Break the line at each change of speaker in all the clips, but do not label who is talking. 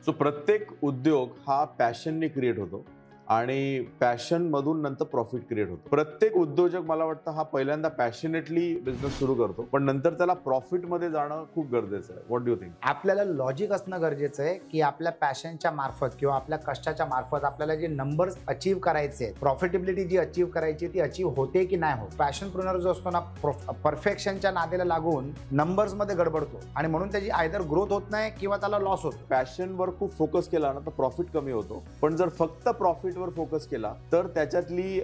So प्रत्येक उद्योग हा पॅशनने क्रिएट होतो आणि पॅशन मधून नंतर प्रॉफिट क्रिएट होतो. प्रत्येक उद्योजक मला वाटतं हा पहिल्यांदा पॅशनेटली बिझनेस सुरू करतो, पण नंतर त्याला प्रॉफिट मध्ये जाणं खूप गरजेचं आहे. What do you think?
आपल्याला लॉजिक असणं गरजेचं आहे की आपल्या पॅशनच्या मार्फत किंवा आपल्या कष्टाच्या मार्फत आपल्याला जे नंबर्स अचीव्ह करायचे आहेत, प्रॉफिटेबिलिटी जी अचीव्ह करायची ती अचीव्ह होते की नाही होत. पॅशनप्रेन्युअर जो असतो ना, परफेक्शनच्या नादेला लागून नंबर्स मध्ये गडबडतो आणि म्हणून त्याची आयदर ग्रोथ होत नाही किंवा त्याला लॉस होतो.
पॅशनवर खूप फोकस केला ना तर प्रॉफिट कमी होतो, पण जर फक्त प्रॉफिटवर फोकस केला तर त्याच्यातली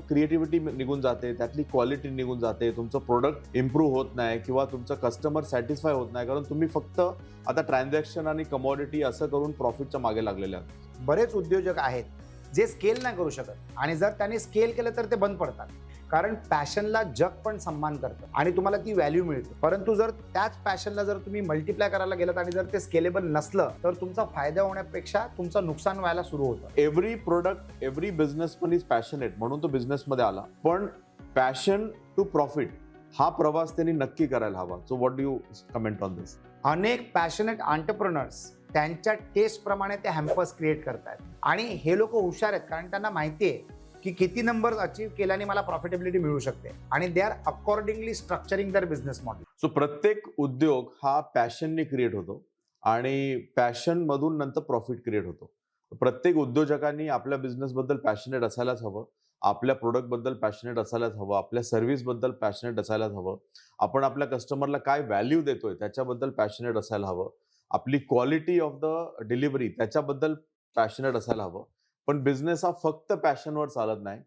क्रिएटिव्हिटी निघून जाते, त्यातली क्वालिटी निघून जाते, तुमचं प्रोडक्ट इम्प्रूव्ह होत नाही किंवा तुमचं कस्टमर सॅटिस्फाय होत नाही, कारण तुम्ही फक्त आता ट्रान्झॅक्शन आणि कमॉडिटी असं करून प्रॉफिटच्या मागे लागलेले आहात.
बरेच उद्योजक आहेत जे स्केल नाही करू शकत आणि जर त्यांनी स्केल केलं तर ते बंद पडतात, कारण पॅशनला जग पण सन्मान करतं आणि तुम्हाला ती व्हॅल्यू मिळते. परंतु जर त्याच पॅशनला जर तुम्ही मल्टिप्लाय करायला गेलात आणि जर ते स्केलेबल नसलं तर तुमचा फायदा होण्यापेक्षा तुमचं नुकसान व्हायला सुरू होतं.
Every product, every businessman is passionate, म्हणून तो बिझनेसमध्ये आला. पण पॅशन टू प्रॉफिट हा प्रवास त्यांनी नक्की करायला हवा. So what do you comment on this?
अनेक पॅशनेट एंटरप्रेन्युअर्स त्यांच्या टेस्ट प्रमाणे ते हॅम्पर्स क्रिएट करतात आणि हे लोक हुशार आहेत, कारण त्यांना माहिती आहे की किती नंबर्स अचीव्ह केल्याने मला प्रॉफिटेबिलिटी मिळू शकते आणि they are accordingly structuring there business model.
So प्रत्येक उद्योग हा पॅशनने क्रिएट होतो आणि पॅशन मधून नंतर प्रॉफिट क्रिएट होतो. प्रत्येक उद्योजकांनी आपल्या बिझनेस बद्दल पॅशनेट असायलाच हवं, आपल्या प्रोडक्ट बद्दल पॅशनेट असायलाच हवं, आपल्या सर्व्हिस बद्दल पॅशनेट असायलाच हवं, आपण आपल्या कस्टमरला काय व्हॅल्यू देतोय त्याच्याबद्दल पॅशनेट असायला हवं, आपली क्वालिटी ऑफ द डिलिव्हरी त्याच्याबद्दल पॅशनेट असायला हवं. पण बिझनेस हा फक्त पॅशनवर चालत नाही,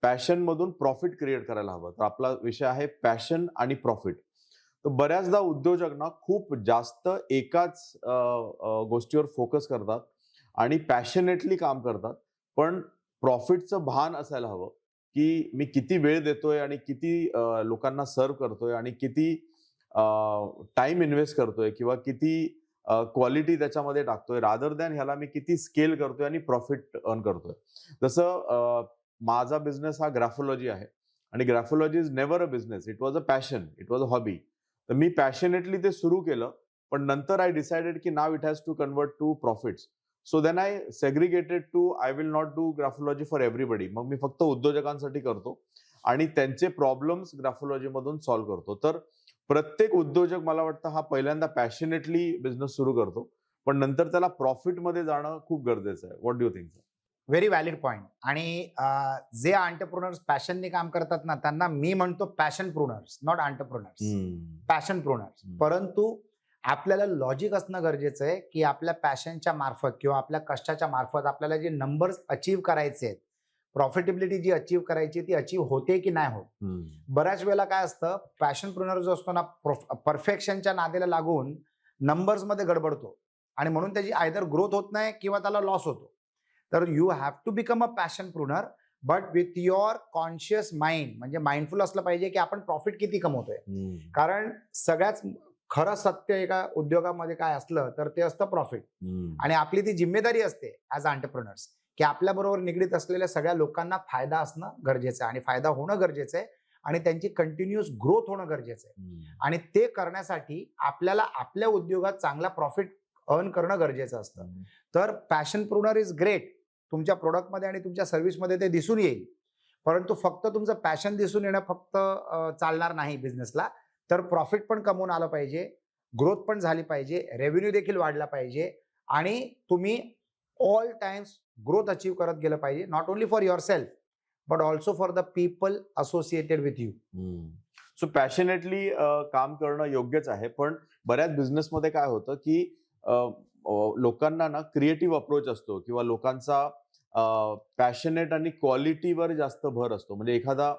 पॅशन मधून प्रॉफिट क्रिएट करायला हवं. तर आपला विषय आहे पॅशन आणि प्रॉफिट. तर बऱ्याचदा उद्योजक ना खूप जास्त एकाच गोष्टीवर फोकस करतात आणि पॅशनेटली काम करतात, पण प्रॉफिटचं भान असायला हवं की मी किती वेळ देतोय आणि किती लोकांना सर्व करतोय आणि किती टाइम इन्व्हेस्ट करतोय किंवा किती क्वालिटी त्याच्यामध्ये टाकतोय, रादर दॅन ह्याला मी किती स्केल करतोय आणि प्रॉफिट अर्न करतोय. जसं माझा बिझनेस हा ग्राफोलॉजी आहे आणि graphology is never a business, it was a passion, it was a hobby. तर मी पॅशनेटली ते सुरू केलं, पण नंतर आय डिसाइडेड की now it has to convert to profits. So then I segregated to I will not do graphology for everybody. मग मी फक्त उद्योजकांसाठी करतो आणि त्यांचे प्रॉब्लेम्स ग्राफोलॉजी मधून सॉल्व्ह करतो. तर प्रत्येक उद्योजक मला वाटतं हा पहिल्यांदा पॅशनेटली बिझनेस सुरू करतो, पण नंतर त्याला प्रॉफिटमध्ये जाणं खूप गरजेचं आहे. What do you think?
Very valid point. आणि जे एंटरप्रेन्युअर्स पॅशनने काम करतात ना, त्यांना मी म्हणतो पॅशनप्रेन्युअर्स, नॉट एंटरप्रेन्युअर्स, पॅशनप्रेन्युअर्स. परंतु आपल्याला लॉजिक असणं गरजेचं आहे की आपल्या पॅशनच्या मार्फत किंवा आपल्या कष्टाच्या मार्फत आपल्याला जे नंबर्स अचीव्ह करायचे आहेत, प्रॉफिटेबिलिटी जी अचीव्ह करायची ती अचीव्ह होते की नाही होत. बऱ्याच वेळेला काय असतं, पॅशनप्रेन्युअर जो असतो ना, परफेक्शनच्या नादेला लागून नंबर्स मध्ये गडबडतो आणि म्हणून त्याची आयदर ग्रोथ होत नाही किंवा त्याला लॉस होतो. तर you have to become a passionpreneur, but with your conscious mind. म्हणजे माइंडफुल असलं पाहिजे की आपण प्रॉफिट किती कमवतोय. कारण सगळ्यात खरं सत्य एका उद्योगामध्ये काय असलं तर ते असतं प्रॉफिट. आणि आपली ती जिम्मेदारी असते ॲज एंटरप्रेन्युअर्स की आपल्याबरोबर निगडीत असलेल्या सगळ्या लोकांना फायदा असणं गरजेचं आहे आणि फायदा होणं गरजेचं आहे आणि त्यांची कंटिन्युअस ग्रोथ होणं गरजेचं आहे. आणि ते करण्यासाठी आपल्याला आपल्या उद्योगात चांगला प्रॉफिट अर्न करणं गरजेचं असतं. तर पॅशनप्रेन्युअर इज ग्रेट. तुमच्या प्रोडक्टमध्ये आणि तुमच्या सर्व्हिसमध्ये ते दिसून येईल, परंतु फक्त तुमचं पॅशन दिसून येणं फक्त चालणार नाही बिझनेसला. तर प्रॉफिट पण कमवून आलं पाहिजे, ग्रोथ पण झाली पाहिजे, रेव्हेन्यू देखील वाढला पाहिजे आणि तुम्ही ऑल टाइम्स ग्रोथ अचीव्ह करत गेलं पाहिजे, not only for your self but also for the people associated with you.
So passionately काम करणं योग्यच आहे, पण बऱ्याच बिझनेसमध्ये काय होतं की लोकांना ना क्रिएटिव्ह अप्रोच असतो किंवा लोकांचा पॅशनेट आणि क्वालिटीवर जास्त भर असतो. म्हणजे एखादा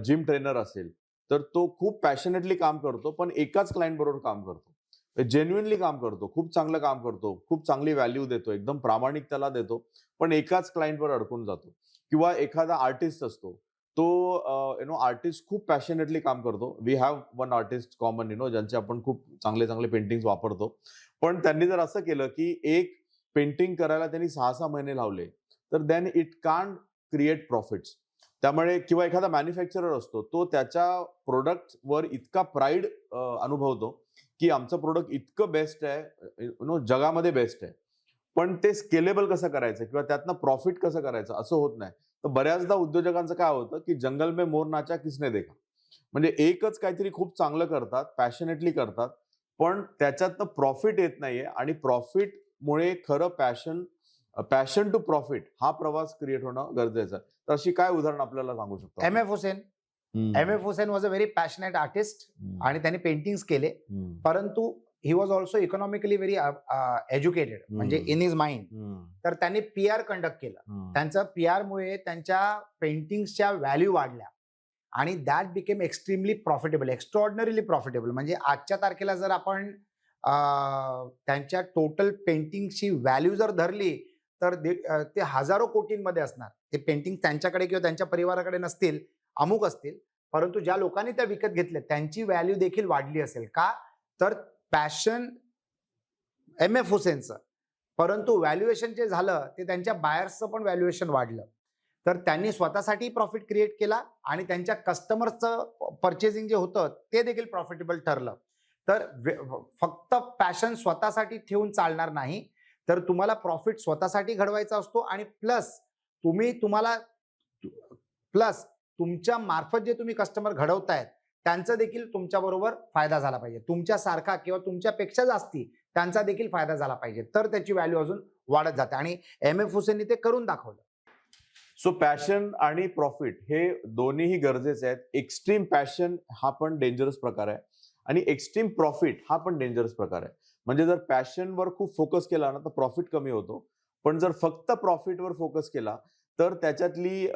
जिम ट्रेनर असेल तर तो खूप पॅशनेटली काम करतो, पण एकाच क्लायंट बरोबर काम करतो, जेन्युइनली काम करतो, खूप चांगलं काम करतो, खूप चांगली व्हॅल्यू देतो, एकदम प्रामाणिक त्याला देतो, पण एकाच क्लायंटवर अडकून जातो. किंवा एखादा आर्टिस्ट असतो, तो आर्टिस्ट खूप पॅशनेटली काम करतो. We have one artist common, ज्यांचे आपण खूप चांगले चांगले पेंटिंग्स वापरतो. पण त्यांनी जर असं केलं की एक पेंटिंग करायला त्यांनी 6-6 महिने लावले, तर then it can't create profits. त्यामुळे किंवा एखादा मॅन्युफॅक्चरर असतो, तो त्याच्या प्रोडक्टवर इतका प्राईड अनुभवतो की आमचं प्रोडक्ट इतकं बेस्ट आहे, जगामध्ये बेस्ट आहे. पण ते स्केलेबल कसं करायचं किंवा त्यातनं प्रॉफिट कसं करायचं असं होत नाही. तर बऱ्याचदा उद्योजकांचं काय होतं की जंगल में मोर नाचा किसने देखा, म्हणजे एकच काहीतरी खूप चांगलं करतात, पॅशनेटली करतात, पण त्याच्यातनं प्रॉफिट येत नाहीये आणि प्रॉफिटमुळे खरं पॅशन टू प्रॉफिट हा प्रवास क्रिएट होणं गरजेचं आहे. तर अशी काय उदाहरण आपल्याला सांगू शकतो?
M F Husain. M F Husain was a very passionate artist आणि त्यांनी पेंटिंग्स केले, परंतु he was also economically very educated, म्हणजे इन हिज माइंड. तर त्यांनी PR कंडक्ट केलं. त्यांचं PR मुळे त्यांच्या पेंटिंग्सच्या व्हॅल्यू वाढल्या आणि that became extremely profitable, एक्स्ट्रॉर्डनरीली profitable. म्हणजे आजच्या तारखेला जर आपण त्यांच्या टोटल पेंटिंगची व्हॅल्यू जर धरली तर ते हजारो कोटींमध्ये असणार. ते पेंटिंग त्यांच्याकडे किंवा त्यांच्या परिवाराकडे नसतील, अमुक असतील, परंतु ज्या लोकांनी त्या विकत घेतल्या त्यांची व्हॅल्यू देखील वाढली असेल. का? तर पॅशन MF हुसेनचं, परंतु व्हॅल्युएशन जे झालं ते त्यांच्या बायर्सचं पण व्हॅल्युएशन वाढलं. तर त्यांनी स्वतःसाठी प्रॉफिट क्रिएट केला आणि त्यांच्या कस्टमर्सचं परचेसिंग जे होतं ते देखील प्रॉफिटेबल ठरलं. तर फक्त पॅशन स्वतःसाठी ठेवून चालणार नाही, तर तुम्हाला प्रॉफिट स्वतःसाठी घडवायचा असतो आणि प्लस तुमच्या मार्फत जे तुम्ही कस्टमर घडवतायत त्यांचा देखील तुमच्याबरोबर फायदा झाला पाहिजे. तुमच्यासारखा किंवा तुमच्यापेक्षा जास्ती त्यांचा देखील फायदा झाला पाहिजे, तर त्याची व्हॅल्यू अजून वाढत जाते आणि MF हुसेननी ते करून दाखवलं.
सो पॅशन आणि प्रॉफिट हे दोन्हीही गरजेचे आहेत. एक्स्ट्रीम पॅशन हा पण डेंजरस प्रकार आहे आणि एक्स्ट्रीम प्रॉफिट हा पण डेंजरस प्रकार आहे. म्हणजे जर पॅशनवर खूप फोकस केला ना तर प्रॉफिट कमी होतो, पण जर फक्त प्रॉफिटवर फोकस केला तर त्याच्यातली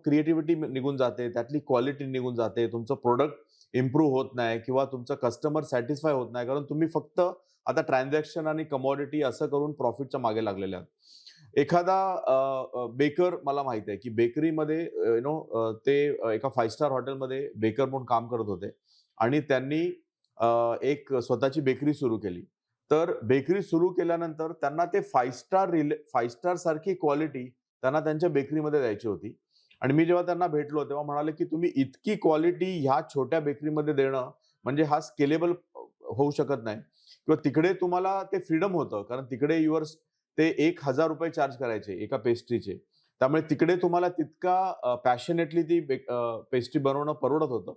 क्रिएटिव्हिटी निघून जाते, त्यातली क्वालिटी निघून जाते, तुमचं प्रोडक्ट इम्प्रूव्ह होत नाही किंवा तुमचं कस्टमर सॅटिस्फाय होत नाही, कारण तुम्ही फक्त आता ट्रान्झॅक्शन आणि कमॉडिटी असं करून प्रॉफिटच्या मागे लागलेले आहात. एखादा बेकर मला माहित आहे की बेकरीमध्ये ते एका 5 स्टार हॉटेलमध्ये बेकर म्हणून काम करत होते आणि त्यांनी एक स्वतःची बेकरी सुरू केली. तर बेकरी सुरू केल्यानंतर त्यांना ते 5 स्टार सारखी क्वालिटी त्यांना त्यांच्या बेकरीमध्ये द्यायची होती आणि मी जेव्हा त्यांना भेटलो तेव्हा म्हणाले की तुम्ही इतकी क्वालिटी ह्या छोट्या बेकरीमध्ये देणं म्हणजे हा स्केलेबल होऊ शकत नाही किंवा तिकडे तुम्हाला ते फ्रीडम होतं, कारण तिकडे ते ₹1000 चार्ज करायचे एका पेस्ट्रीचे. त्यामुळे तिकडे तुम्हाला तितका पॅशनेटली ती पेस्ट्री बनवणं परवडत होतं.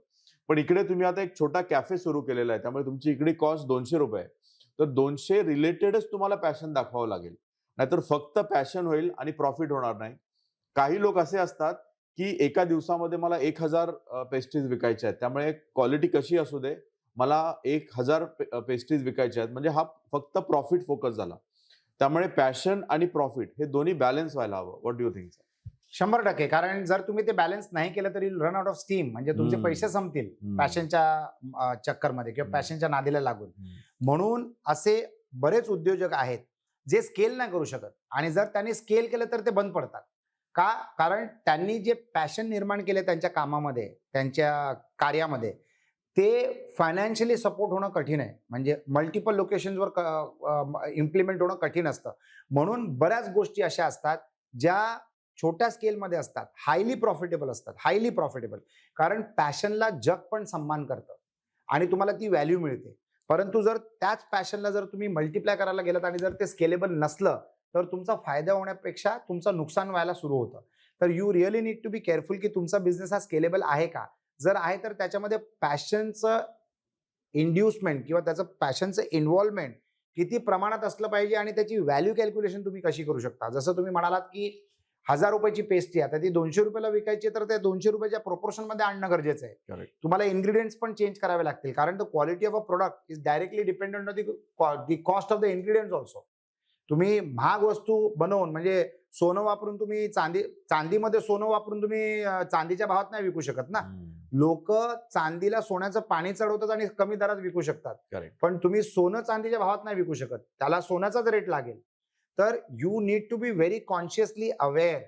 पण इकडे तुम्ही आता एक छोटा कॅफे सुरू केलेला आहे, त्यामुळे तुमची इकडे कॉस्ट ₹200 आहे. तर 200 रिलेटेडच तुम्हाला पॅशन दाखवावं लागेल. नाहीतर फक्त पॅशन होईल आणि प्रॉफिट होणार नाही. काही लोक असे असतात की एका दिवसामध्ये मला 1000 पेस्ट्रीज विकायच्या आहेत, त्यामुळे क्वालिटी कशी असू दे, मला 1000 पेस्ट्रीज विकायच्या आहेत. म्हणजे हा फक्त प्रॉफिट फोकस झाला. त्यामुळे पॅशन आणि प्रॉफिट हे दोन्ही बॅलन्स व्हायला हवं. What do you think?
100%. कारण जर तुम्ही ते बॅलन्स नाही केलं तरी रन आउट ऑफ स्टीम, म्हणजे तुमचे पैसे संपतील पॅशनच्या चक्करमध्ये किंवा पॅशनच्या नादीला लागून. म्हणून असे बरेच उद्योजक आहेत जे स्केल नाही करू शकत आणि जर त्यांनी स्केल केलं तर ते बंद पडतात. का? कारण त्यांनी जे पॅशन निर्माण केले त्यांच्या कामामध्ये, त्यांच्या कार्यामध्ये, ते फायनान्शियली सपोर्ट होणं कठीण आहे. म्हणजे मल्टिपल लोकेशन्सवर इम्प्लिमेंट होणं कठीण असतं. म्हणून बऱ्याच गोष्टी अशा असतात ज्या छोट्या स्केलमध्ये असतात, हायली प्रॉफिटेबल असतात, हायली प्रॉफिटेबल. कारण पॅशनला जग पण सन्मान करतं आणि तुम्हाला ती व्हॅल्यू मिळते. परंतु जर त्याच पॅशनला जर तुम्ही मल्टिप्लाय करायला गेलात आणि जर ते स्केलेबल नसलं तर तुमचा फायदा होण्यापेक्षा तुमचं नुकसान व्हायला सुरू होतं. तर you really need to be careful की तुमचा बिझनेस हा स्केलेबल आहे का? जर आहे तर त्याच्यामध्ये पॅशनचं इंड्युसमेंट किंवा त्याचं पॅशनचं इन्व्हॉल्वमेंट किती प्रमाणात असलं पाहिजे आणि त्याची व्हॅल्यू कॅल्क्युलेशन तुम्ही कशी करू शकता. जसं तुम्ही म्हणालात की ₹1000 पेस्ट्री, आता ती ₹200 विकायची, तर त्या ₹200 प्रोपोर्शनमध्ये आणणं गरजेचं आहे.
करेक्ट.
तुम्हाला इन्ग्रेडियंट्स पण चेंज करावे लागतील, कारण the quality of a product is directly dependent on the cost of the ingredients also. तुम्ही महाग वस्तू बनवून, म्हणजे सोनं वापरून तुम्ही चांदीमध्ये सोनं वापरून तुम्ही चांदीच्या भावात नाही विकू शकत ना. लोक चांदीला सोन्याचं पाणी चढवतात आणि कमी दरात विकू शकतात.
करेक्ट.
पण तुम्ही सोनं चांदीच्या भावात नाही विकू शकत, त्याला सोन्याचाच रेट लागेल. तर you need to be very consciously aware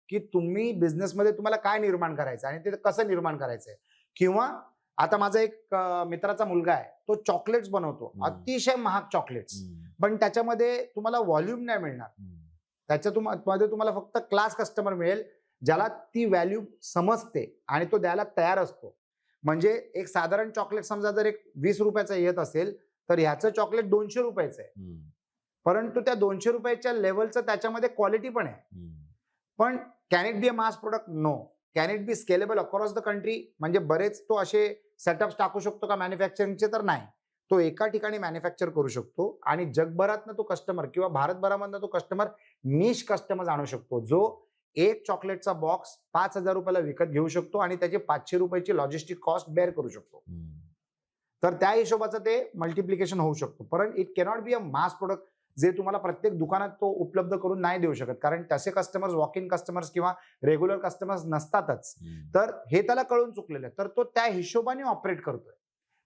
की तुम्ही बिझनेसमध्ये तुम्हाला काय निर्माण करायचं आणि ते कसं निर्माण करायचंय. किंवा आता माझा एक मित्राचा मुलगा आहे, तो चॉकलेट्स बनवतो, अतिशय महाग चॉकलेट्स, पण त्याच्यामध्ये तुम्हाला व्हॉल्यूम नाही मिळणार. त्याच्यामध्ये तुम्हाला फक्त क्लास कस्टमर मिळेल ज्याला ती व्हॅल्यू समजते आणि तो द्यायला तयार असतो. म्हणजे एक साधारण चॉकलेट समजा जर एक ₹20 येत असेल तर ह्याचं चॉकलेट ₹200 आहे. परंतु त्या 200 रुपयाच्या लेवलचं त्याच्यामध्ये क्वालिटी पण आहे. पण can it be a mass product? No. Can it be scalable across the country? म्हणजे बरेच तो असे सेटअप्स टाकू शकतो का मॅन्युफॅक्चरिंगचे? तर नाही. तो एका ठिकाणी मॅन्युफॅक्चर करू शकतो आणि जगभरातनं तो कस्टमर किंवा भारतभरामधनं तो कस्टमर निश कस्टमर आणू शकतो, जो एक चॉकलेटचा बॉक्स 5,000 रुपयाला विकत घेऊ शकतो आणि त्याची 500 रुपयाची लॉजिस्टिक कॉस्ट बेअर करू शकतो. तर त्या हिशोबाचं ते मल्टिप्लिकेशन होऊ शकतो. परंतु it cannot be a mass product जे तुम्हाला प्रत्येक दुकानात तो उपलब्ध करून नाही देऊ शकत, कारण तसे कस्टमर्स वॉक इन कस्टमर्स किंवा रेग्युलर कस्टमर्स नसतातच. तर हे त्याला कळून चुकलेलं आहे. तर तो त्या हिशोबाने ऑपरेट करतोय.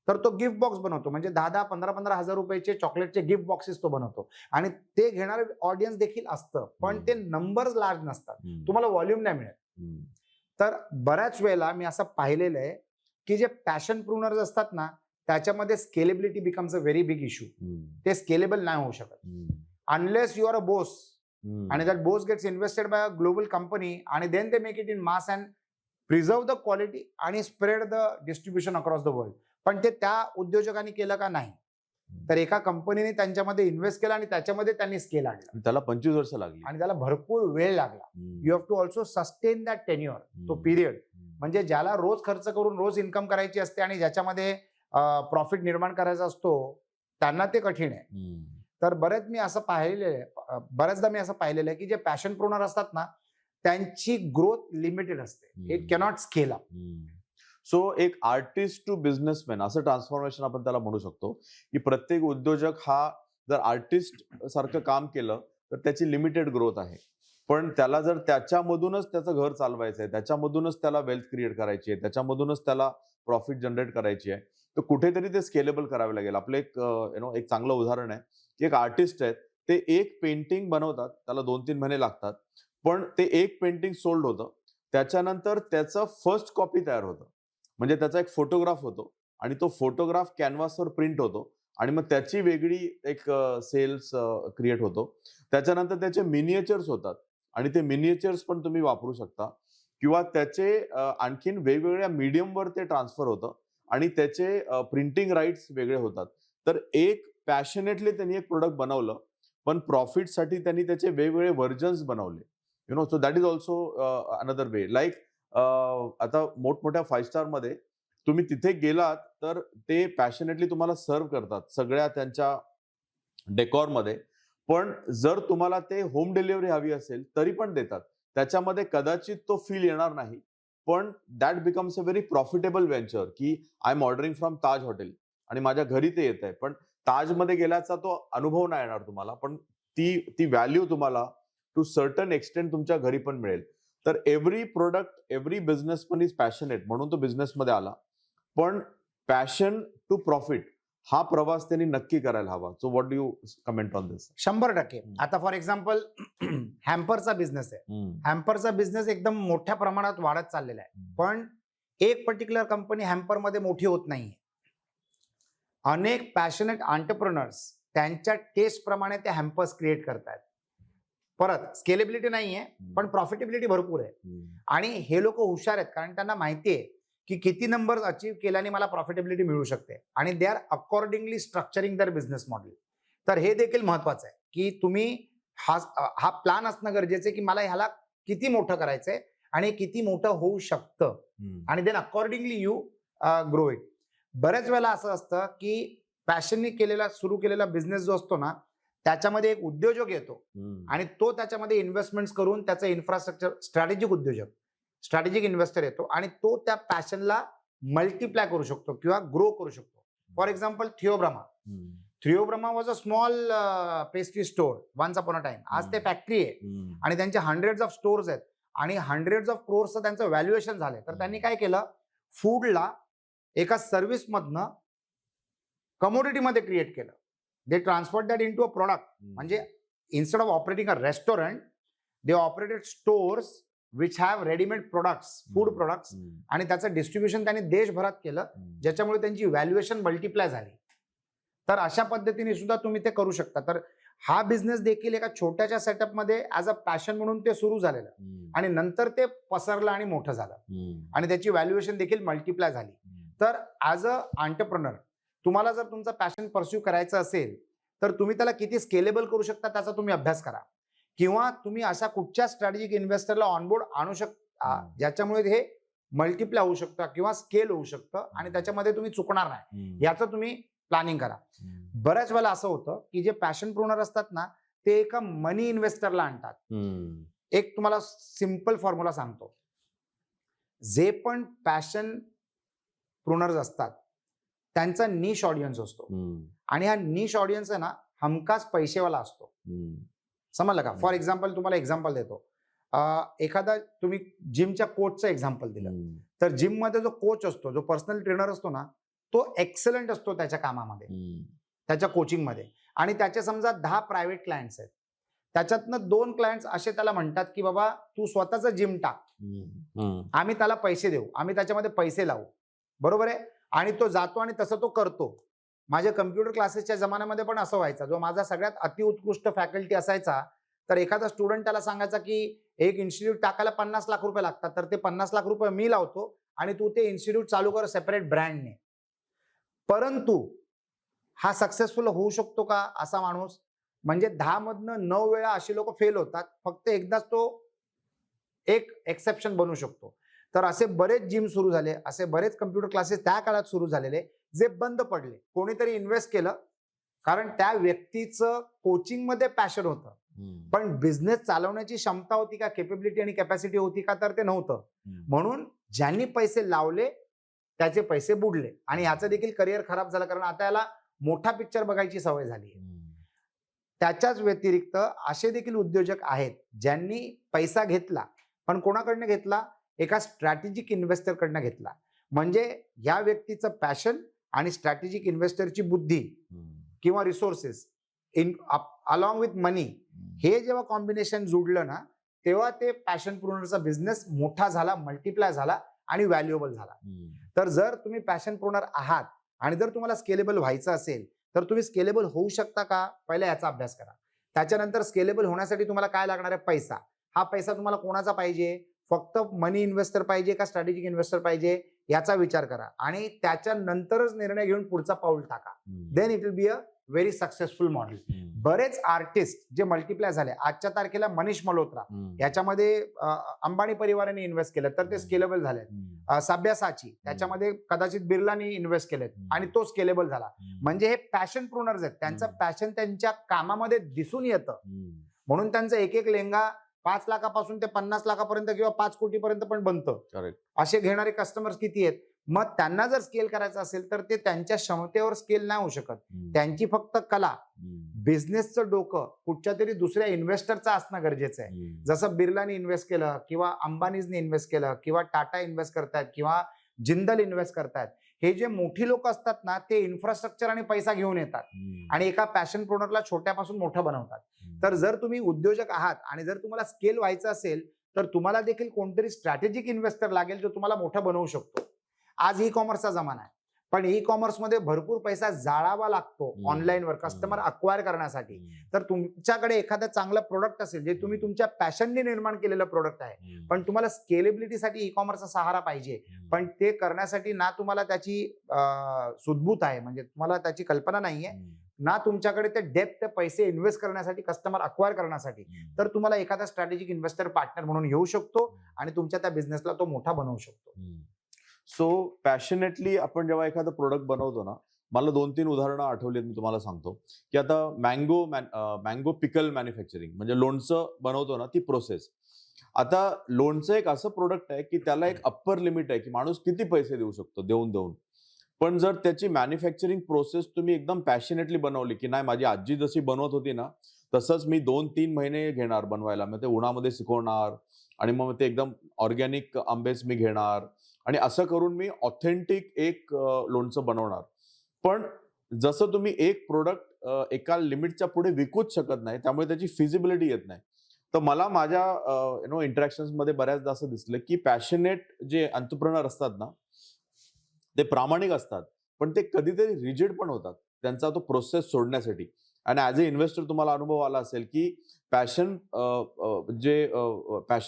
तर तो गिफ्ट बॉक्स बनवतो, म्हणजे 10,000, 15,000 हजार रुपयाचे चॉकलेटचे गिफ्ट बॉक्सेस तो बनवतो आणि ते घेणारे ऑडियन्स देखील असतं, पण ते नंबर्स लार्ज नसतात, तुम्हाला व्हॉल्यूम नाही मिळत. तर बऱ्याच वेळेला मी असं पाहिलेलं आहे की जे पॅशन प्रूनर्स असतात ना, त्याच्यामध्ये scalability becomes a very big issue. ते स्केलेबल नाही होऊ शकत unless you are a boss आणि that boss gets invested by a global company आणि then they make it in mass and preserve the quality आणि spread the distribution across the world. पण ते त्या उद्योजकांनी केलं का? नाही. तर एका कंपनीने त्यांच्यामध्ये इन्व्हेस्ट केला आणि त्याच्यामध्ये त्यांनी स्केल आणला.
त्याला 25 वर्ष लागली
आणि त्याला भरपूर वेळ लागला. You have to also sustain that tenure, तो पिरियड. म्हणजे ज्याला रोज खर्च करून रोज इन्कम करायची असते आणि ज्याच्यामध्ये प्रॉफिट निर्माण करायचा असतो, त्यांना ते कठीण आहे. तर बऱ्याचदा मी असं पाहिलेलं आहे की जे पॅशन प्रोनर असतात ना, त्यांची ग्रोथ लिमिटेड असते. It cannot scale up.
So एक आर्टिस्ट टू बिझनेसमॅन असं ट्रान्सफॉर्मेशन आपण त्याला म्हणू शकतो, की प्रत्येक उद्योजक हा जर आर्टिस्ट सारखं काम केलं तर त्याची लिमिटेड ग्रोथ आहे. पण त्याला जर त्याच्यामधूनच त्याचं घर चालवायचं आहे, त्याच्यामधूनच त्याला वेल्थ क्रिएट करायची आहे, त्याच्यामधूनच त्याला प्रॉफिट जनरेट करायची आहे, तर कुठेतरी ते स्केलेबल करावे लागेल. आपलं एक चांगलं उदाहरण आहे की एक आर्टिस्ट आहेत, ते एक पेंटिंग बनवतात, त्याला 2-3 महिने लागतात, पण ते एक पेंटिंग सोल्ड होतं. त्याच्यानंतर त्याचं फर्स्ट कॉपी तयार होतं, म्हणजे त्याचा एक फोटोग्राफ होतो आणि तो फोटोग्राफ कॅनव्हासवर प्रिंट होतो आणि मग त्याची वेगळी एक सेल्स क्रिएट होतो. त्याच्यानंतर त्याचे मिनिएचर्स होतात आणि ते मिनिएचर्स पण तुम्ही वापरू शकता किंवा त्याचे आणखीन वेगवेगळ्या मीडियमवर ते ट्रान्सफर होतं आणि त्याचे प्रिंटिंग राईट्स वेगळे होतात. तर एक पॅशनेटली त्यांनी एक प्रोडक्ट बनवलं, पण प्रॉफिटसाठी त्यांनी त्याचे वेगवेगळे व्हर्जन्स बनवले. So that is also another way. Like आता मोठमोठ्या 5 स्टार मध्ये तुम्ही तिथे गेलात तर ते पॅशनेटली तुम्हाला सर्व करतात सगळ्या त्यांच्या डेकॉरमध्ये. पण जर तुम्हाला ते होम डिलिव्हरी हवी असेल तरी पण देतात. त्याच्यामध्ये कदाचित तो फील येणार नाही, पण that becomes a very profitable venture की I am ordering from Taj hotel आणि माझ्या घरी ते येत आहे. पण ताजमध्ये गेल्याचा तो अनुभव नाही येणार तुम्हाला, पण ती व्हॅल्यू तुम्हाला टू सर्टन एक्सटेंट तुमच्या घरी पण मिळेल. तर every product, every businessman is passionate म्हणून तो बिझनेसमध्ये आला. पण पॅशन टू प्रॉफिट हा प्रवास त्यांनी नक्की करायला हवा. So what do you comment on this?
100%. आता फॉर एक्झाम्पल हॅम्परचा बिझनेस आहे. हॅम्परचा बिझनेस एकदम मोठ्या प्रमाणात वाढत चाललेला आहे, पण एक पर्टिक्युलर कंपनी हॅम्परमध्ये मोठी होत नाहीये. अनेक पॅशनेट एंटरप्रेन्योर्स त्यांच्या टेस्ट प्रमाणे ते हॅम्पर्स क्रिएट करतात. परत स्केलेबिलिटी नाहीये, पण प्रॉफिटेबिलिटी भरपूर आहे. आणि हे लोक हुशार आहेत, कारण त्यांना माहिती आहे की किती नंबर्स अचीव्ह केल्याने मला प्रॉफिटेबिलिटी मिळू शकते आणि दे आर अकॉर्डिंगली स्ट्रक्चरिंग दर बिझनेस मॉडेल. तर हे देखील महत्वाचं आहे की तुम्ही हा प्लॅन असणं गरजेचं आहे की मला ह्याला किती मोठं करायचंय आणि किती मोठं होऊ शकतं आणि then accordingly you grow it. बऱ्याच वेळेला असं असतं की पॅशनने सुरू केलेला बिझनेस जो असतो ना, त्याच्यामध्ये एक उद्योजक येतो आणि तो त्याच्यामध्ये इन्व्हेस्टमेंट्स करून त्याचं इन्फ्रास्ट्रक्चर, स्ट्रॅटेजिक इन्व्हेस्टर येतो आणि तो त्या पॅशनला मल्टिप्लाय करू शकतो किंवा ग्रो करू शकतो. For example Theobroma was a small pastry store once upon a time. आज ते फॅक्टरी आहे आणि त्यांचे हंड्रेड्स ऑफ स्टोर्स आहेत आणि हंड्रेड्स ऑफ क्रोर्सचं त्यांचं व्हॅल्युएशन झालंय. तर त्यांनी काय केलं, फूडला एका सर्व्हिस मधनं कमोडिटीमध्ये क्रिएट केलं. They transfer that into a product. म्हणजे instead of operating a restaurant, they operated stores which have readymade products, food products, आणि त्याचं डिस्ट्रीब्युशन त्यांनी देशभरात केलं, ज्याच्यामुळे त्यांची व्हॅल्युएशन मल्टिप्लाय झाली. तर अशा पद्धतीने सुद्धा तुम्ही ते करू शकता. तर हा बिझनेस देखील एका छोट्याशा सेटअपमध्ये ॲज अ पॅशन म्हणून ते सुरू झालेलं आणि नंतर ते पसरलं आणि मोठं झालं आणि त्याची व्हॅल्युएशन देखील मल्टिप्लाय झाली. तर ॲज अ एंटरप्रेन्योर तुम्हाला जर तुमचं पॅशन परस्यू करायचं असेल तर तुम्ही त्याला किती स्केलेबल करू शकता त्याचा तुम्ही अभ्यास करा, किंवा तुम्ही अशा कुठच्या स्ट्रॅटेजिक इन्व्हेस्टरला ऑनबोर्ड आणू शकता ज्याच्यामुळे हे मल्टिप्लाय होऊ शकतं किंवा स्केल होऊ शकतं आणि त्याच्यामध्ये तुम्ही चुकणार नाही, याचं तुम्ही प्लॅनिंग करा. बऱ्याच वेळेला असं होतं की जे पॅशन प्रोनर असतात ना, ते एका मनी इन्व्हेस्टरला आणतात. एक तुम्हाला सिंपल फॉर्म्युला सांगतो. जे पण पॅशन प्रोनर्स असतात त्यांचा निश ऑडियन्स असतो, आणि हा निश ऑडियन्स आहे ना हमखास पैसेवाला असतो. समजलं का? फॉर एक्झाम्पल तुम्हाला एक्झाम्पल देतो. एखादा तुम्ही जिमच्या कोचचं एक्झाम्पल दिलं, तर जिम मध्ये जो कोच असतो, जो पर्सनल ट्रेनर असतो ना, तो एक्सलंट असतो त्याच्या कामामध्ये, त्याच्या कोचिंगमध्ये, आणि त्याचे समजा 10 प्रायव्हेट क्लायंट्स आहेत. त्याच्यातनं 2 क्लायंट्स असे त्याला म्हणतात की बाबा तू स्वतःच जिम टाक, आम्ही त्याला पैसे देऊ, आम्ही त्याच्यामध्ये पैसे लावू, बरोबर आहे. आणि तो जातो आणि तसं तो करतो. माझ्या कम्प्युटर क्लासेसच्या जमान्यामध्ये पण असं व्हायचं. जो माझा सगळ्यात अतिउत्कृष्ट फॅकल्टी असायचा, तर एखादा स्टुडंट त्याला सांगायचा की एक इन्स्टिट्यूट टाकायला 50 लाख रुपये लागतात, तर ते 50 लाख रुपये मी लावतो आणि तू ते इन्स्टिट्यूट चालू कर सेपरेट ब्रँडने. परंतु हा सक्सेसफुल होऊ शकतो का असा माणूस? म्हणजे 10 मधनं 9 वेळा अशी लोक फेल होतात, फक्त एकदाच तो एक एक्सेप्शन बनू शकतो. तर असे बरेच जिम सुरू झाले, असे बरेच कम्प्युटर क्लासेस त्या काळात सुरू झालेले जे बंद पडले. कोणीतरी इन्व्हेस्ट केलं, कारण त्या व्यक्तीचं कोचिंगमध्ये पॅशन होतं, पण बिझनेस चालवण्याची क्षमता होती का, केपेबिलिटी आणि कॅपॅसिटी होती का, तर ते नव्हतं. म्हणून ज्यांनी पैसे लावले त्याचे पैसे बुडले, आणि याचं देखील करिअर खराब झालं, कारण आता याला मोठा पिक्चर बघायची सवय झाली. त्याच्याच व्यतिरिक्त असे देखील उद्योजक आहेत ज्यांनी पैसा घेतला, पण कोणाकडनं घेतला? एका स्ट्रॅटेजिक इन्व्हेस्टरकडनं घेतला. म्हणजे या व्यक्तीचं पॅशन आणि स्ट्रॅटेजिक इन्व्हेस्टरची बुद्धी किंवा रिसोर्सेस अलॉंग विथ मनी, हे जेव्हा कॉम्बिनेशन जुडलं ना, तेव्हा ते पॅशन प्रोनरचा बिझनेस मोठा झाला, मल्टिप्लाय झाला आणि व्हॅल्युएबल झाला. तर जर तुम्ही पॅशन प्रोनर आहात आणि जर तुम्हाला स्केलेबल व्हायचं असेल, तर तुम्ही स्केलेबल होऊ शकता का, पहिला याचा अभ्यास करा. त्याच्यानंतर स्केलेबल होण्यासाठी तुम्हाला काय लागणार आहे? पैसा. हा पैसा तुम्हाला कोणाचा पाहिजे? फक्त मनी इन्व्हेस्टर पाहिजे का स्ट्रॅटेजिक इन्व्हेस्टर पाहिजे, याचा विचार करा, आणि त्याच्यानंतरच निर्णय घेऊन पुढचा पाऊल टाका. Then it will be a very successful model. बरेच आर्टिस्ट जे मल्टिप्लाय झाले, आजच्या तारखेला मनीष मल्होत्रा, याच्यामध्ये अंबानी परिवाराने इन्व्हेस्ट केलं तर ते स्केलेबल झाले. साब्यासाची, त्याच्यामध्ये कदाचित बिर्लानी इन्व्हेस्ट केलेत आणि तो स्केलेबल झाला. म्हणजे हे पॅशन प्रोनर्स आहेत, त्यांचं पॅशन त्यांच्या कामामध्ये दिसून येतं, म्हणून त्यांचं एक एक लेंगा 5 लाखापासून ते 50 लाखापर्यंत किंवा 5 कोटीपर्यंत पण बनतं. असे घेणारे कस्टमर्स किती आहेत? मग त्यांना जर स्केल करायचं असेल तर ते त्यांच्या क्षमतेवर स्केल नाही होऊ शकत. त्यांची फक्त कला, बिझनेसचं डोकं कुठच्या तरी दुसऱ्या इन्व्हेस्टरचं असणं गरजेचं आहे. जसं बिर्लानी इन्व्हेस्ट केलं किंवा अंबानीजने इन्व्हेस्ट केलं किंवा टाटा इन्व्हेस्ट करतायत किंवा जिंदल इन्व्हेस्ट करतायत, हे जे मोठी लोक असतात ना, ते इन्फ्रास्ट्रक्चर आणि पैसा घेऊन येतात आणि एका पॅशन प्रोनरला छोट्यापासून मोठं बनवतात. तर जर तुम्ही उद्योजक आहात आणि जर तुम्हाला स्केल व्हायचं असेल, तर तुम्हाला देखील कोणतरी स्ट्रॅटेजिक इन्व्हेस्टर लागेल जो तुम्हाला मोठं बनवू शकतो. आज ई कॉमर्सचा जमाना आहे, पण ई कॉमर्समध्ये भरपूर पैसा जाळावा लागतो ऑनलाईनवर कस्टमर अक्वायर करण्यासाठी. तर तुमच्याकडे एखादं चांगलं प्रोडक्ट असेल जे तुम्ही तुमच्या पॅशनने निर्माण केलेलं प्रोडक्ट आहे, पण तुम्हाला स्केलेबिलिटीसाठी ई कॉमर्सचा सहारा पाहिजे, पण ते करण्यासाठी ना तुम्हाला त्याची सुदबूत आहे, म्हणजे तुम्हाला त्याची कल्पना नाहीये, ना तुमच्याकडे ते डेप्थ पैसे इन्व्हेस्ट करण्यासाठी, कस्टमर अक्वायर करण्यासाठी, तर तुम्हाला एखादा स्ट्रॅटेजिक इन्व्हेस्टर पार्टनर म्हणून येऊ शकतो आणि तुमच्या त्या बिझनेसला तो मोठा बनवू शकतो.
सो पॅशनेटली आपण जेव्हा एखादं प्रोडक्ट बनवतो ना, मला 2-3 उदाहरणं आठवलीत, मी तुम्हाला सांगतो की आता मँगो पिकल मॅन्युफॅक्चरिंग, म्हणजे लोणचं बनवतो ना, ती प्रोसेस. आता लोणचं एक असं प्रोडक्ट आहे की त्याला एक अप्पर लिमिट आहे की माणूस किती पैसे देऊ शकतो देऊन. पण जर त्याची मॅन्युफॅक्चरिंग प्रोसेस तुम्ही एकदम पॅशनेटली बनवली की नाही, माझी आजी जशी बनवत होती ना, तसंच मी 2-3 महिने घेणार बनवायला, मग ते उन्हामध्ये सुकवणार आणि मग ते एकदम ऑर्गॅनिक आंबेच मी घेणार आणि असं करून मी ऑथेंटिक एक लोणचं बनवणार. पण जसं तुम्ही एक प्रोडक्ट एका लिमिटच्या पुढे विकूच शकत नाही, त्यामुळे त्याची फिजिबिलिटी येत नाही. तर मला माझ्या इंटरॅक्शन्स मध्ये बऱ्याचदा असं दिसलं की पॅशनेट जे एंटरप्रेन्योर असतात ना, ते प्रामाणिक असतात, पण ते कधीतरी रिजिड पण होतात त्यांचा तो प्रोसेस सोडण्यासाठी. आणि ॲज अ इन्व्हेस्टर तुम्हाला अनुभव आला असेल की पॅशन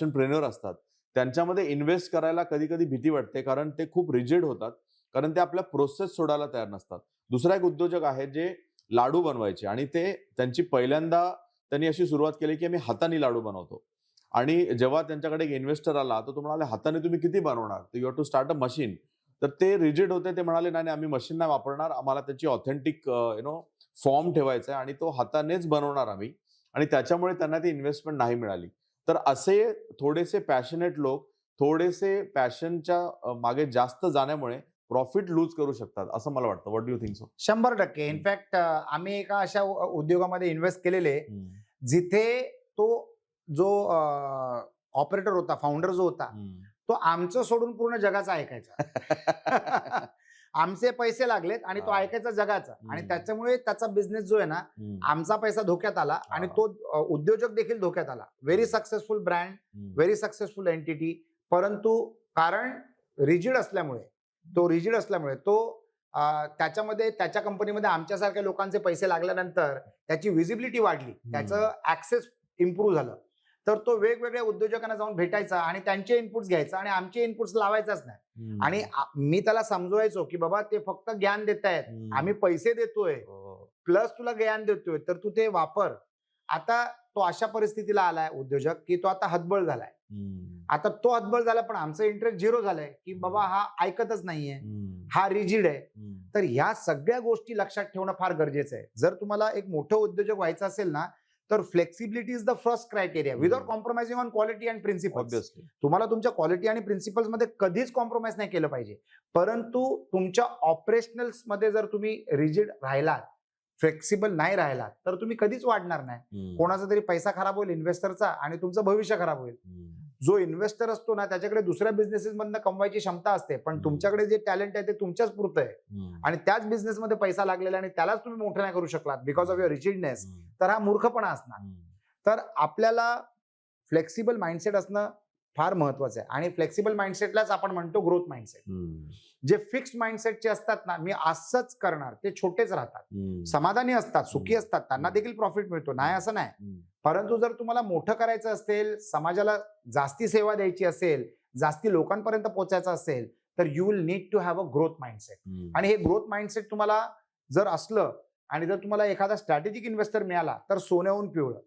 प्रेन्योर असतात त्यांच्यामध्ये इन्व्हेस्ट करायला कधी कधी भीती वाटते, कारण ते खूप रिजिड होतात, कारण ते आपल्या प्रोसेस सोडायला तयार नसतात. दुसरा एक उद्योजक आहे जे लाडू बनवायचे आणि ते त्यांची पहिल्यांदा त्यांनी अशी सुरुवात केली की आम्ही हाताने लाडू बनवतो. आणि जेव्हा त्यांच्याकडे एक इन्व्हेस्टर आला तर तो म्हणाले, हाताने तुम्ही किती बनवणार? तर you have to start a machine. तर ते रिजिड होते. ते म्हणाले, नाही नाही, आम्ही मशीन नाही वापरणार, आम्हाला त्याची ऑथेंटिक फॉर्म ठेवायचा आहे आणि तो हातानेच बनवणार आम्ही. आणि त्याच्यामुळे त्यांना ती इन्व्हेस्टमेंट नाही मिळाली. तर असे थोडेसे पॅशनेट लोक थोडेसे पॅशनच्या मागे जास्त जाण्यामुळे प्रॉफिट लूज करू शकतात, असं मला वाटतं. What do you think so?
100%. In fact आम्ही एका अशा उद्योगामध्ये इन्व्हेस्ट केलेले जिथे तो जो ऑपरेटर होता, फाउंडर जो होता, तो आमचं सोडून पूर्ण जगाचं ऐकायचा. आमचे पैसे लागलेत आणि तो ऐकायचा जगाचा. आणि त्याच्यामुळे त्याचा बिझनेस जो आहे ना, आमचा पैसा धोक्यात आला आणि तो उद्योजक देखील धोक्यात आला. Very successful brand, very successful entity, परंतु कारण रिजिड असल्यामुळे तो त्याच्यामध्ये त्याच्या कंपनीमध्ये आमच्यासारख्या लोकांचे पैसे लागल्यानंतर त्याची विजिबिलिटी वाढली, त्याचं ऍक्सेस इम्प्रूव्ह झालं. तर तो वेगवेगळ्या उद्योजकांना जाऊन भेटायचा आणि त्यांचे इनपुट्स घ्यायचा आणि आमचे इनपुट्स लावायचाच नाही. आणि मी त्याला समजवायचो की बाबा ते फक्त ज्ञान देत आहेत, आम्ही पैसे देतोय प्लस तुला ज्ञान देतोय, तर तू ते वापर. आता तो अशा परिस्थितीला आलाय उद्योजक की तो आता हतबल झालाय. आता तो हतबल झाला पण आमचं इंटरेस्ट झिरो झालंय की बाबा हा ऐकतच नाहीये, हा रिजिड आहे. तर ह्या सगळ्या गोष्टी लक्षात ठेवणं फार गरजेचं आहे. जर तुम्हाला एक मोठं उद्योजक व्हायचं असेल ना, तर flexibility is the first criteria without compromising on quality and principles. तुम्हाला तुमच्या क्वालिटी आणि प्रिन्सिपल्स मध्ये कधीच कॉम्प्रोमाइज नाही केलं पाहिजे. परंतु तुमच्या ऑपरेशनल्स मध्ये जर तुम्ही रिजिड राहिलात, फ्लेक्सिबल नाही राहिलात, तर तुम्ही कधीच वाढणार नाही. कोणाचा तरी पैसा खराब होईल इन्व्हेस्टरचा आणि तुमचं भविष्य खराब होईल. जो इन्व्हेस्टर असतो ना, त्याच्याकडे दुसऱ्या बिझनेसेस मधनं कमवायची क्षमता असते, पण तुमच्याकडे जे टॅलेंट आहे ते तुमच्याच पुरतं आहे आणि त्याच बिझनेसमध्ये पैसा लागलेला आणि त्यालाच तुम्ही मोठं नाही करू शकलात बिकॉज ऑफ युअर रिजिडनेस, तर हा मूर्खपणा असणार. तर आपल्याला फ्लेक्सिबल माइंडसेट असणं फार महत्वाचं आहे आणि फ्लेक्सिबल माइंडसेटलाच आपण म्हणतो ग्रोथ माइंडसेट. जे फिक्स्ड माइंडसेटचे असतात ना, मी असंच करणार, ते छोटेच राहतात, समाधानी असतात, सुखी असतात, त्यांना देखील प्रॉफिट मिळतो, नाही असं नाही. परंतु जर तुम्हाला मोठं करायचं असेल, समाजाला जास्ती सेवा द्यायची असेल, जास्ती लोकांपर्यंत पोहोचायचं असेल, तर you will need to have a growth mindset. आणि हे ग्रोथ माइंडसेट तुम्हाला जर असलं आणि जर तुम्हाला एखादा स्ट्रॅटेजिक इन्व्हेस्टर मिळाला, तर सोन्याहून पिवळं.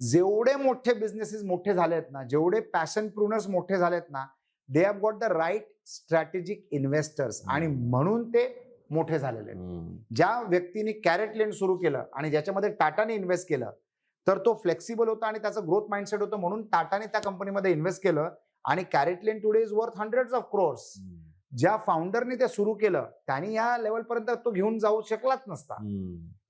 जेवढे मोठे बिझनेसेस मोठे झालेत ना, जेवढे पॅशनप्रुनर्स मोठे झालेत ना, they have got the right strategic investors आणि म्हणून ते मोठे झालेले आहेत. ज्या व्यक्तीने कॅरेट लेन सुरू केलं आणि ज्याच्यामध्ये टाटाने इन्व्हेस्ट केलं, तर तो फ्लेक्सिबल होता आणि त्याचं ग्रोथ माइंडसेट होतं, म्हणून टाटाने त्या कंपनीमध्ये इन्व्हेस्ट केलं आणि CaratLane today is worth hundreds of crores. ज्या फाउंडरने ते सुरू केलं त्यांनी या लेवलपर्यंत तो घेऊन जाऊ शकलाच नसता.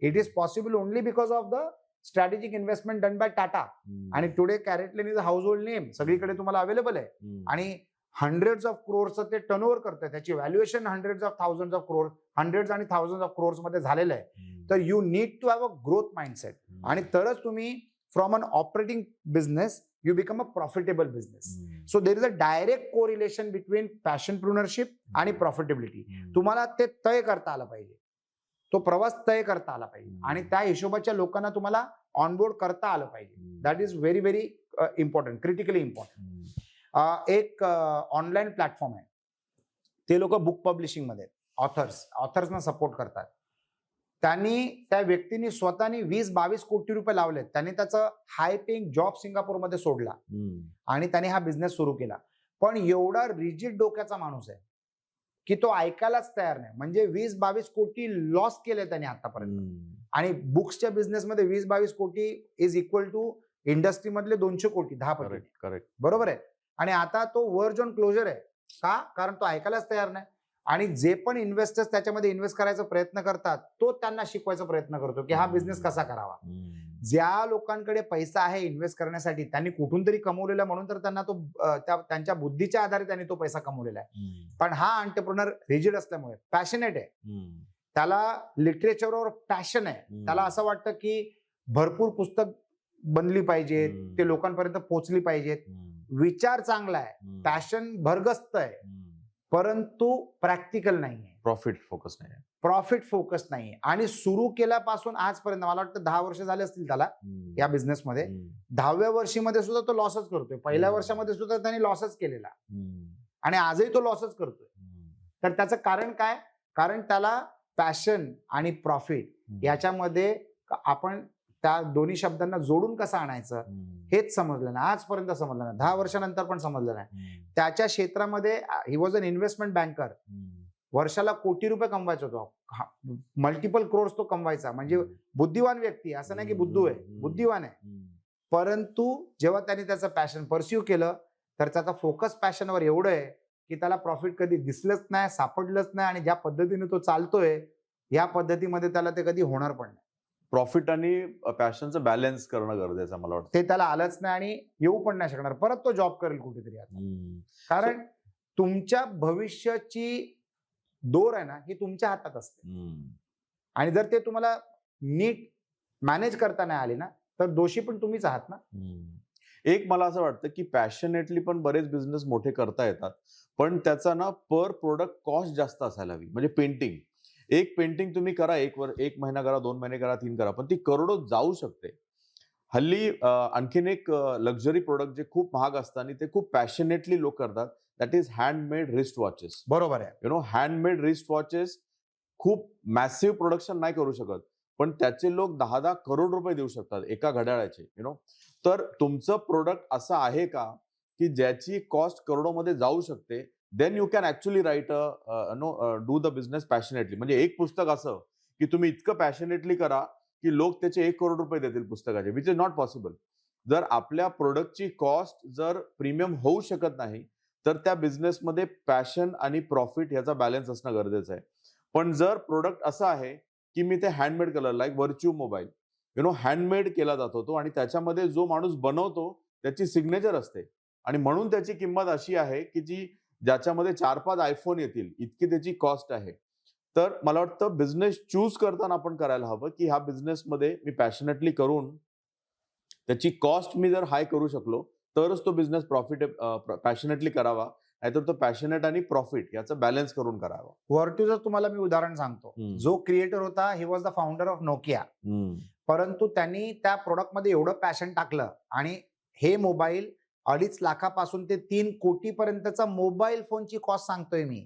It is possible only because of the strategic investment done by Tata. आणि today CaratLane is a household name, सगळीकडे तुम्हाला अवेलेबल आहे आणि हंड्रेड्स ऑफ क्रोर्सचं ते टर्नओव्हर करतंय, त्याची valuation hundreds of thousand of crores, hundreds आणि थाउजंड ऑफ क्रोर्स मध्ये झालेलं आहे. तर you need to have a growth mindset आणि तरच तुम्ही from an operating business you become a profitable business. So there is a direct correlation between passionpreneurship आणि profitability. तुम्हाला ते तय करता आलं पाहिजे, तो प्रवास तय करता आला पाहिजे आणि त्या हिशोबाच्या लोकांना तुम्हाला ऑनबोर्ड करता आलं पाहिजे. That is very very important, critically important. एक ऑनलाईन प्लॅटफॉर्म आहे, ते लोक बुक पब्लिशिंग मध्ये ऑथर्सना सपोर्ट करतात. त्यांनी त्या व्यक्तीने स्वतःनी 20-22 कोटी रुपये लावलेत. त्यांनी त्याचं हाय पेइंग जॉब सिंगापूरमध्ये सोडला आणि त्याने हा बिझनेस सुरू केला. पण एवढा रिजिड डोक्याचा माणूस आहे की तो ऐकायलाच तयार नाही. म्हणजे 20-22 कोटी लॉस केले त्याने आतापर्यंत. आणि बुक्सच्या बिझनेसमध्ये 20-22 कोटी इज इक्वल टू इंडस्ट्रीमधले 200 कोटी, 10 पटी.
करेक्ट,
बरोबर आहे. आणि आता तो वर्ज ऑन क्लोजर आहे. का? कारण तो ऐकायलाच तयार नाही. आणि जे पण इन्व्हेस्टर्स त्याच्यामध्ये इन्व्हेस्ट करायचा प्रयत्न करतात, तो त्यांना शिकवायचा प्रयत्न करतो की हा बिझनेस कसा करावा. ज्या लोकांकडे पैसा आहे इन्व्हेस्ट करण्यासाठी, त्यांनी कुठून तरी कमवलेला, म्हणून तर त्यांना तो त्यांच्या बुद्धीच्या आधारे त्यांनी तो पैसा कमवलेला आहे. पण हा एंटरप्रेन्योर रिजिड असल्यामुळे पॅशनेट आहे, त्याला लिटरेचरवर पॅशन आहे, त्याला असं वाटतं की भरपूर पुस्तक बनली पाहिजेत, ते लोकांपर्यंत पोहोचली पाहिजेत. विचार चांगला आहे, पॅशन भरगस्त आहे, परंतु प्रॅक्टिकल नाहीये, प्रॉफिट फोकस नाहीये. आणि सुरू केल्यापासून आजपर्यंत मला वाटतं 10 वर्ष झाले असतील त्याला या बिझनेसमध्ये. 10व्या वर्षीमध्ये सुद्धा तो लॉसच करतोय. पहिल्या वर्षामध्ये सुद्धा त्याने लॉसच केलेला आणि आजही तो लॉसच करतोय. तर त्याचं कारण काय? कारण त्याला पॅशन आणि प्रॉफिट याच्यामध्ये आपण त्या दोन्ही शब्दांना जोडून कसं आणायचं हेच समजलं नाही, आजपर्यंत समजलं नाही, 10 वर्षानंतर पण समजलं नाही. त्याच्या क्षेत्रामध्ये he was an investment banker. वर्षाला कोटी रुपये कमवायचा तो, मल्टिपल क्रोर्स तो कमवायचा. म्हणजे बुद्धिवान व्यक्ती, असं नाही की बुद्धू आहे, बुद्धिवान आहे. परंतु जेव्हा त्याने त्याचं पॅशन परस्यू केलं तर त्याचा फोकस पॅशनवर एवढं आहे की त्याला प्रॉफिट कधी दिसलंच नाही, सापडलंच नाही. आणि ज्या पद्धतीने तो चालतोय या पद्धतीमध्ये त्याला ते कधी होणार पण नाही.
प्रॉफिट आणि पॅशनचं बॅलन्स करणं गरजेचं मला वाटतं.
ते त्याला आलंच नाही आणि येऊ पण नाही शकणार. परत तो जॉब करेल कुठेतरी आता. कारण तुमच्या भविष्याची दोर आहे ना ही तुमच्या हातात असते. आणि जर ते तुम्हाला नीट मॅनेज करता नाही आले ना तर दोषी पण तुम्हीच आहात ना.
एक मला असं वाटतं की पॅशनेटली पण बरेच बिझनेस मोठे करता येतात, पण त्याचा ना पर प्रोडक्ट कॉस्ट जास्त असायला हवी. म्हणजे पेंटिंग, एक पेंटिंग तुम्ही करा, एक महिना करा, 2 महिने करा, 3 करा, पण ती करोडो जाऊ शकते. हल्ली आणखीन एक लक्झरी प्रोडक्ट जे खूप महाग असतं आणि ते खूप पॅशनेटली लोक करतात, that is handmade wrist watches.
बरोबर आहे.
You know, handmade wrist watches खूप मॅसिव्ह प्रोडक्शन नाही करू शकत, पण त्याचे लोक 10-10 करोड रुपये देऊ शकतात एका घड्याळाचे. यु नो, तर तुमचं प्रोडक्ट असं आहे का की ज्याची कॉस्ट करोडोमध्ये जाऊ शकते, then you can actually right do the business passionately. म्हणजे एक पुस्तक असं की तुम्ही इतकं पॅशनेटली करा की लोक त्याचे 1 करोड रुपये देतील पुस्तकाचे, विच इज नॉट पॉसिबल. जर आपल्या प्रोडक्टची कॉस्ट जर प्रीमियम होऊ शकत नाही तर त्या बिझनेसमध्ये पॅशन आणि प्रॉफिट याचा बॅलन्स असणं गरजेचं आहे. पण जर प्रोडक्ट असं आहे की मी ते handmade colour, like virtue mobile, you know, handmade केला जातो तो, आणि त्याच्यामध्ये जो माणूस बनवतो त्याची सिग्नेचर असते, आणि म्हणून त्याची किंमत अशी आहे की ज्याच्यामध्ये 4-5 आयफोन येतील इतकी त्याची कॉस्ट आहे. तर मला वाटतं बिझनेस चूज करताना आपण करायला हवं की ह्या बिझनेसमध्ये मी पॅशनेटली करून त्याची कॉस्ट मी जर हाय करू शकलो तरच तो बिझनेस पॅशनेटली करावा, नाहीतर तो पॅशनेट आणि प्रॉफिट याचा बॅलन्स करून करावा.
व्हर्ट्यूचं तुम्हाला मी उदाहरण सांगतो. जो क्रिएटर होता, he was the founder of Nokia. परंतु त्यांनी त्या प्रोडक्टमध्ये एवढं पॅशन टाकलं आणि हे मोबाईल 2.5 लाखापासून ते 3 कोटीपर्यंतचा मोबाईल फोनची कॉस्ट सांगतोय मी.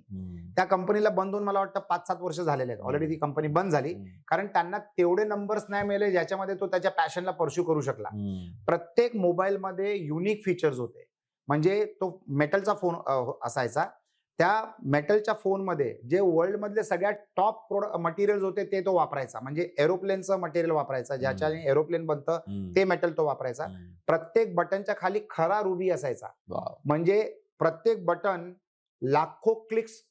त्या कंपनीला बंद होऊन मला वाटतं 5-7 वर्ष झालेले आहेत. ऑलरेडी ती कंपनी बंद झाली, कारण त्यांना तेवढे नंबर्स नाही मिळाले ज्याच्यामध्ये तो त्याच्या पॅशनला परस्यू करू शकला. प्रत्येक मोबाईलमध्ये युनिक फीचर्स होते. म्हणजे तो मेटलचा फोन असायचा. त्या मेटलच्या फोनमध्ये जे वर्ल्ड मधले सगळ्यात टॉप मटेरियल्स होते ते तो वापरायचा. म्हणजे एरोप्लेनचं मटेरियल वापरायचा, ज्याच्याने एरोप्लेन बनतं ते मेटल तो वापरायचा. प्रत्येक बटनच्या खाली खरा रुबी असायचा. म्हणजे प्रत्येक बटन लाखो क्लिक्स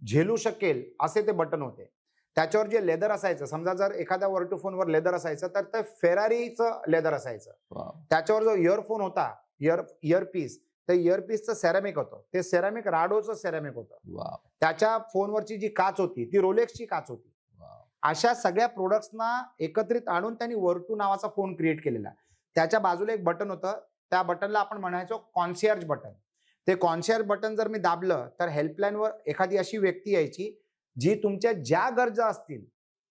झेलू शकेल असे ते बटन होते. त्याच्यावर जे लेदर असायचं, समजा जर एखाद्या वर्टू फोनवर लेदर असायचं तर ते फेरारीचं लेदर असायचं. त्याच्यावर जो इयरफोन होता, इयरपीस, ते इयरपीसचं सेरामिक होतं, ते सेरामिक राडोचं सेरामिक होतं. त्याच्या फोनवरची जी काच होती ती रोलेक्सची काच होती. अशा सगळ्या प्रोडक्ट्सना एकत्रित आणून त्यांनी वर्टू नावाचा फोन क्रिएट केलेला. त्याच्या बाजूला एक बटन होतं, त्या बटनला आपण म्हणायचो कॉन्शियर्ज बटन. ते कॉन्शियर्ज बटन जर मी दाबलं तर हेल्पलाईनवर एखादी अशी व्यक्ती यायची जी तुमच्या ज्या गरजा असतील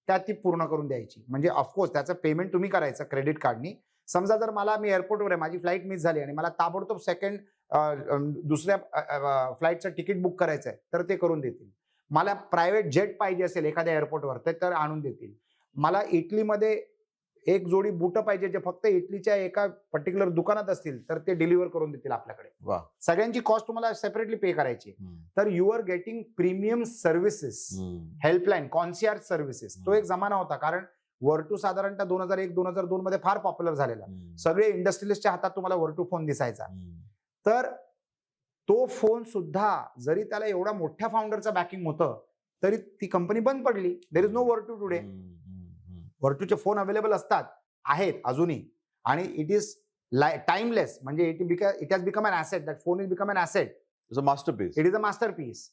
त्या ती पूर्ण करून द्यायची. म्हणजे ऑफकोर्स त्याचं पेमेंट तुम्ही करायचं क्रेडिट कार्डनी. समजा जर मी एअरपोर्टवर आहे, माझी फ्लाईट मिस झाली आणि मला ताबडतोब दुसऱ्या फ्लाईटचं तिकीट बुक करायचं आहे तर ते करून देतील. मला प्रायव्हेट जेट पाहिजे असेल एखाद्या एअरपोर्टवर तर आणून देतील. मला इटलीमध्ये एक जोडी बुटं पाहिजे जे फक्त इटलीच्या एका पर्टिक्युलर दुकानात असतील तर ते डिलिव्हर करून देतील आपल्याकडे. सगळ्यांची कॉस्ट तुम्हाला सेपरेटली पे करायची. तर you are getting premium services, helpline, concierge services. तो एक जमाना होता, कारण वर्टू साधारणतः 2001-2002 मध्ये फार पॉप्युलर झालेला. सगळे इंडस्ट्रियलिस्टच्या हातात तुम्हाला वर्टू फोन दिसायचा. तर तो फोन सुद्धा जरी त्याला एवढा मोठ्या फाउंडरचं बॅकिंग होतं तरी ती कंपनी बंद पडली. There is no Vertu today. वर्टूचे फोन अवेलेबल आहेत अजूनही, आणि इट इज टाइमलेस. म्हणजे it has become an asset. That phone is become an asset.
It is a masterpiece.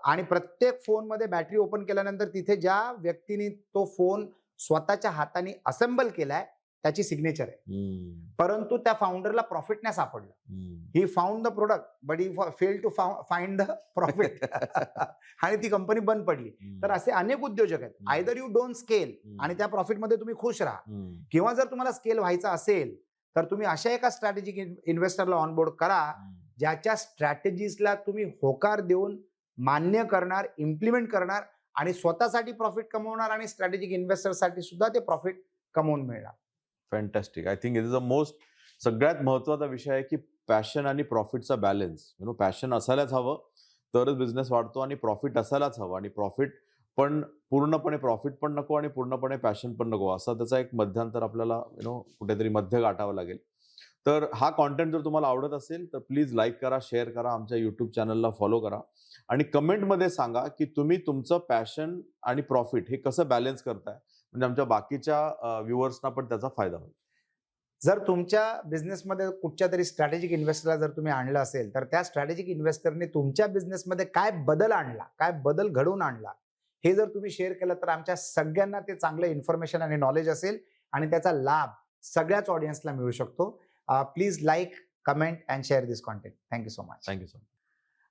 आणि प्रत्येक फोनमध्ये बॅटरी ओपन केल्यानंतर तिथे ज्या व्यक्तीने तो फोन स्वतःच्या हाताने असेंबल केलाय त्याची सिग्नेचर आहे. परंतु त्या फाउंडरला प्रॉफिट नाही सापडलं. He found the product but he fail to find the profit. आणि ती कंपनी बंद पडली. तर असे अनेक उद्योजक आहेत. आयदर यू डोंट स्केल आणि त्या प्रॉफिटमध्ये तुम्ही खुश राहा, किंवा जर तुम्हाला स्केल व्हायचा असेल तर तुम्ही अशा एका स्ट्रॅटेजिक इन्व्हेस्टरला ऑनबोर्ड करा ज्याच्या स्ट्रॅटेजीजला तुम्ही होकार देऊन मान्य करणार, इम्प्लिमेंट करणार आणि स्वतःसाठी प्रॉफिट कमवणार आणि स्ट्रॅटेजिक इन्व्हेस्टरसाठी सुद्धा ते प्रॉफिट कमवून मिळणार.
Fantastic. I think it is the most सगळ्यात महत्त्वाचा विषय आहे की पॅशन आणि प्रॉफिटचा बॅलन्स. पॅशन असायलाच हवं, तरच बिझनेस वाढतो आणि प्रॉफिट असायलाच हवं आणि प्रॉफिट पण पूर्णपणे प्रॉफिट पण नको आणि पूर्णपणे पॅशन पण नको, असा त्याचा एक मध्यांतर आपल्याला कुठेतरी मध्य गाठावं लागेल. तर हा कॉन्टेंट जर तुम्हाला आवडत असेल तर प्लीज लाईक करा, शेअर करा, आमच्या यूट्यूब चॅनलला फॉलो करा आणि कमेंटमध्ये सांगा की तुम्ही तुमचं पॅशन आणि प्रॉफिट हे कसं बॅलन्स करताय, म्हणजे आमच्या बाकीच्या व्ह्युअर्सना पण त्याचा फायदा होईल.
जर तुमच्या बिझनेसमध्ये कुठच्या तरी स्ट्रॅटेजिक इन्व्हेस्टरला जर तुम्ही आणलं असेल, तर त्या स्ट्रॅटेजिक इन्व्हेस्टरने तुमच्या बिझनेसमध्ये काय बदल आणला, काय बदल घडवून आणला, हे जर तुम्ही शेअर केलं तर आमच्या सगळ्यांना ते चांगलं इन्फॉर्मेशन आणि नॉलेज असेल आणि त्याचा लाभ सगळ्याच ऑडियन्सला मिळू शकतो. Please like, comment and share this content. Thank you so much.
Thank you so much.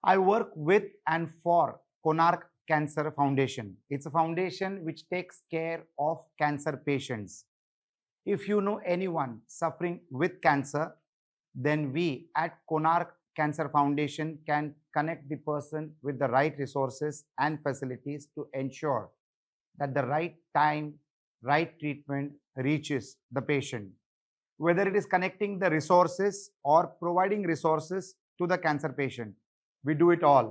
I work with and for Konark Cancer Foundation. It's a foundation which takes care of cancer patients. If you know anyone suffering with cancer, then we at Konark Cancer Foundation can connect the person with the right resources and facilities to ensure that the right time, right treatment reaches the patient. Whether it is connecting the resources or providing resources to the cancer patient, we do it all.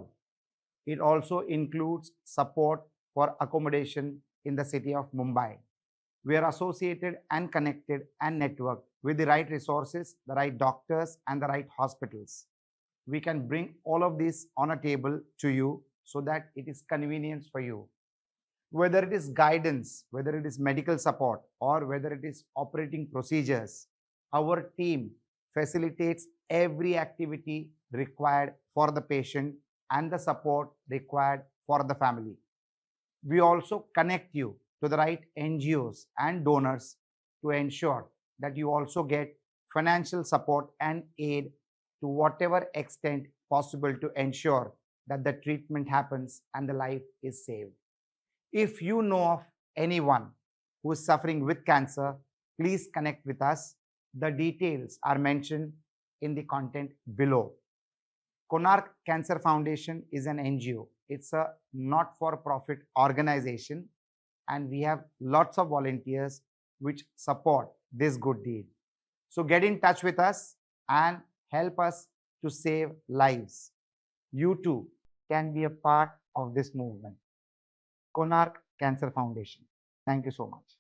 It also includes support for accommodation in the city of Mumbai. We are associated and connected and networked with the right resources, the right doctors, and the right hospitals. We can bring all of this on a table to you so that it is convenience for you. Whether it is guidance, whether it is medical support, or whether it is operating procedures, our team facilitates every activity required for the patient and the support required for the family. We also connect you to the right NGOs and donors to ensure that you also get financial support and aid to whatever extent possible to ensure that the treatment happens and the life is saved. If you know of anyone who is suffering with cancer, please connect with us. The details are mentioned in the content below. Konark Cancer Foundation is an NGO. It's a not-for-profit organization, and we have lots of volunteers which support this good deed. So get in touch with us and help us to save lives. You too can be a part of this movement. Konark Cancer Foundation. Thank you so much.